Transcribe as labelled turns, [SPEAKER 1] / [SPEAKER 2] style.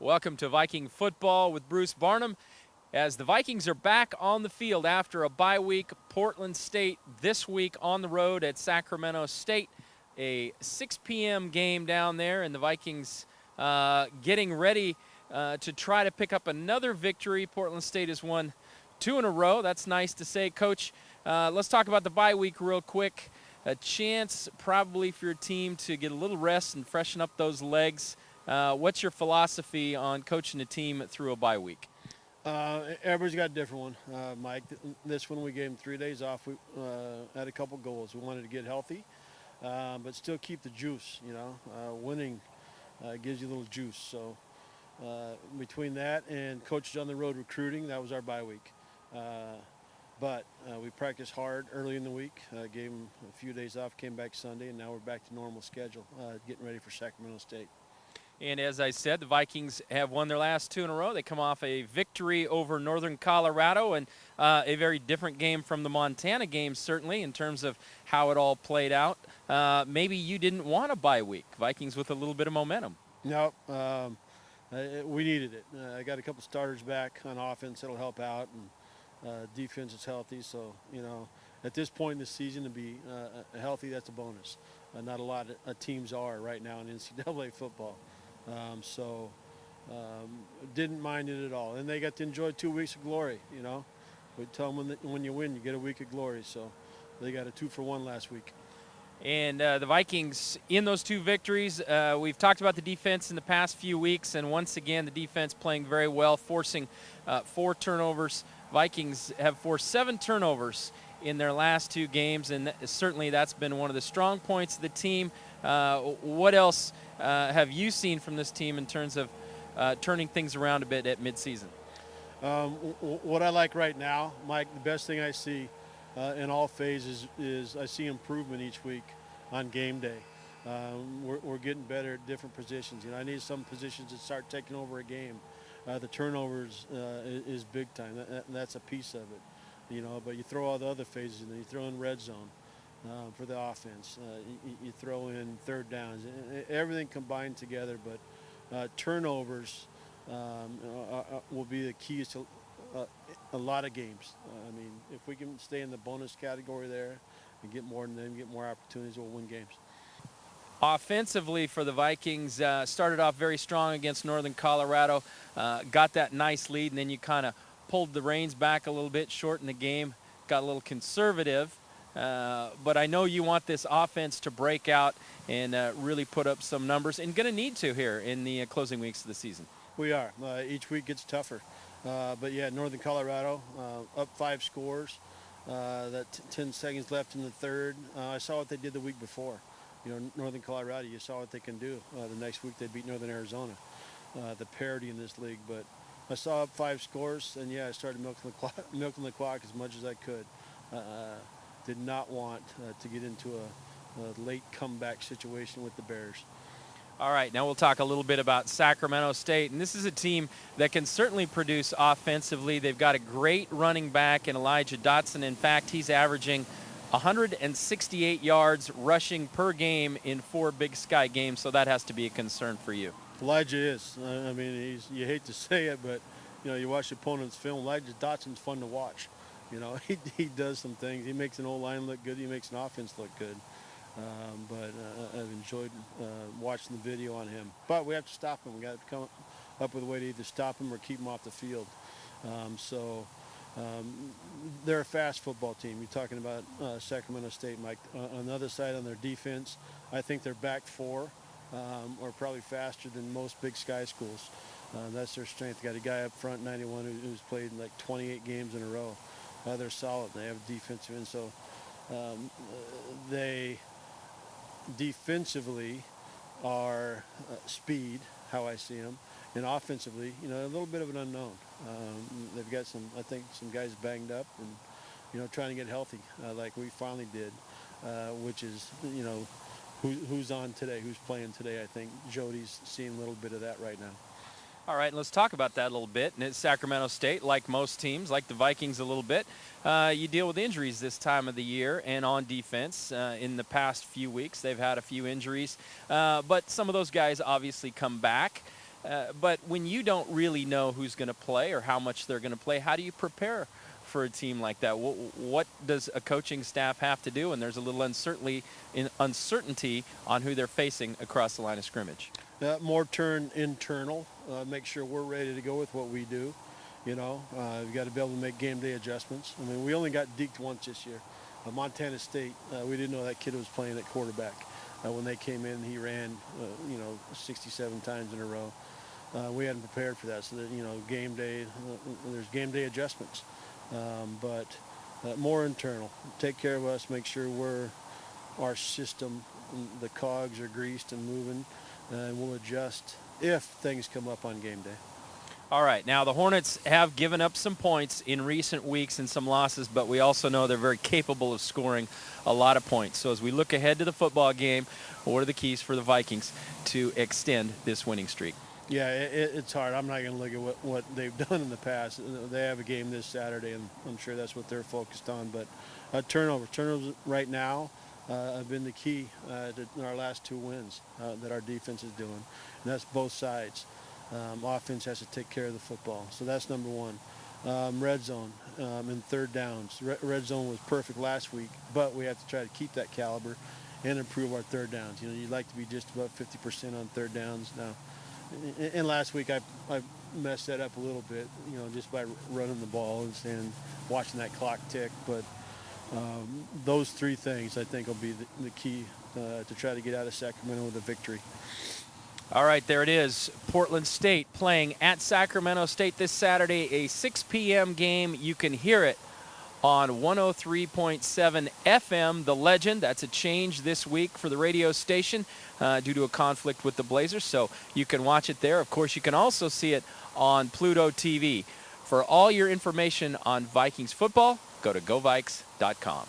[SPEAKER 1] Welcome to Viking Football with Bruce Barnum. As the Vikings are back on the field after a bye week, Portland State this week on the road at Sacramento State. A 6 p.m. game down there, and the Vikings getting ready to try to pick up another victory. Portland State has won 2 in a row. That's nice to say. Coach, let's talk about the bye week real quick. A chance probably for your team to get a little rest and freshen up those legs. What's your philosophy on coaching a team through a bye week?
[SPEAKER 2] Everybody's got a different one, Mike. This one we gave them 3 days off. We had a couple goals. We wanted to get healthy, but still keep the juice. Winning gives you a little juice. So between that and coaches on the road recruiting, that was our bye week. But we practiced hard early in the week. Gave them a few days off. Came back Sunday, and now we're back to normal schedule, getting ready for Sacramento State.
[SPEAKER 1] And as I said, the Vikings have won their last 2 in a row. They come off a victory over Northern Colorado, and a very different game from the Montana game, certainly, in terms of how it all played out. Maybe you didn't want a bye week. Vikings with a little bit of momentum.
[SPEAKER 2] No, we needed it. I got a couple starters back on offense that'll help out, and defense is healthy. So, at this point in the season, to be healthy, that's a bonus. Not a lot of teams are right now in NCAA football. So didn't mind it at all. And they got to enjoy 2 weeks of glory, We tell them when you win, you get a week of glory. So they got a 2-for-1 last week.
[SPEAKER 1] And the Vikings, in those 2 victories, we've talked about the defense in the past few weeks, and once again, the defense playing very well, forcing 4 turnovers. Vikings have forced 7 turnovers in their last 2 games, and certainly that's been one of the strong points of the team. What else have you seen from this team in terms of turning things around a bit at midseason?
[SPEAKER 2] What I like right now, Mike, the best thing I see in all phases is I see improvement each week on game day. We're getting better at different positions. I need some positions that start taking over a game. The turnovers is big time. That's a piece of it. But you throw all the other phases in there. You throw in red zone for the offense. You throw in third downs. Everything combined together. But turnovers will be the keys to a lot of games. If we can stay in the bonus category there and get more than them, get more opportunities, we'll win games.
[SPEAKER 1] Offensively for the Vikings, started off very strong against Northern Colorado, got that nice lead, and then you kind of pulled the reins back a little bit, shortened the game, got a little conservative. But I know you want this offense to break out and really put up some numbers, and going to need to here in the closing weeks of the season.
[SPEAKER 2] We are. Each week gets tougher. But, yeah, Northern Colorado up 5 scores. 10 seconds left in the third. I saw what they did the week before. Northern Colorado, you saw what they can do. The next week they beat Northern Arizona, the parity in this league. But I saw up 5 scores, and, yeah, I started milking the clock as much as I could. Did not want to get into a late comeback situation with the Bears.
[SPEAKER 1] All right, now we'll talk a little bit about Sacramento State. And this is a team that can certainly produce offensively. They've got a great running back in Elijah Dotson. In fact, he's averaging 168 yards rushing per game in 4 Big Sky games, so that has to be a concern for you.
[SPEAKER 2] Elijah is. You hate to say it, but, you watch the opponent's film. Elijah Dotson's fun to watch. He does some things. He makes an O-line look good. He makes an offense look good. But I've enjoyed watching the video on him. But we have to stop him. We got to come up with a way to either stop him or keep him off the field. They're a fast football team. You're talking about Sacramento State, Mike. On the other side, on their defense, I think their back 4 are probably faster than most Big Sky schools. That's their strength. Got a guy up front, 91, who's played like 28 games in a row. They're solid. They have defensive, and so they defensively are speed, how I see them, and offensively, a little bit of an unknown. They've got some guys banged up and, trying to get healthy, like we finally did, which is, who's on today, who's playing today. I think Jody's seeing a little bit of that right now.
[SPEAKER 1] All right, let's talk about that a little bit. And at Sacramento State, like most teams, like the Vikings a little bit, you deal with injuries this time of the year. And on defense, in the past few weeks, they've had a few injuries. But some of those guys obviously come back. But when you don't really know who's going to play or how much they're going to play, how do you prepare for a team like that? What does a coaching staff have to do? And there's a little uncertainty on who they're facing across the line of scrimmage.
[SPEAKER 2] More turn internal, make sure we're ready to go with what we do. We've got to be able to make game day adjustments. I mean, we only got deked once this year. Montana State, we didn't know that kid was playing at quarterback. When they came in, he ran, 67 times in a row. We hadn't prepared for that, so that, game day, there's game day adjustments. But more internal. Take care of us, make sure our system, the cogs are greased and moving, and we'll adjust if things come up on game day.
[SPEAKER 1] All right, now the Hornets have given up some points in recent weeks and some losses, but we also know they're very capable of scoring a lot of points. So as we look ahead to the football game, what are the keys for the Vikings to extend this winning streak?
[SPEAKER 2] Yeah, it's hard. I'm not going to look at what they've done in the past. They have a game this Saturday, and I'm sure that's what they're focused on. But turnovers right now have been the key to our last two wins that our defense is doing, and that's both sides. Offense has to take care of the football, so that's number one. Red zone and third downs. Red zone was perfect last week, but we have to try to keep that caliber and improve our third downs. You'd like to be just about 50% on third downs now. And last week I messed that up a little bit, just by running the ball and watching that clock tick. But those three things I think will be the key to try to get out of Sacramento with a victory.
[SPEAKER 1] All right, there it is. Portland State playing at Sacramento State this Saturday, a 6 p.m. game. You can hear it on 103.7 FM, The Legend. That's a change this week for the radio station due to a conflict with the Blazers, so you can watch it there. Of course, you can also see it on Pluto TV. For all your information on Vikings football, go to govikes.com.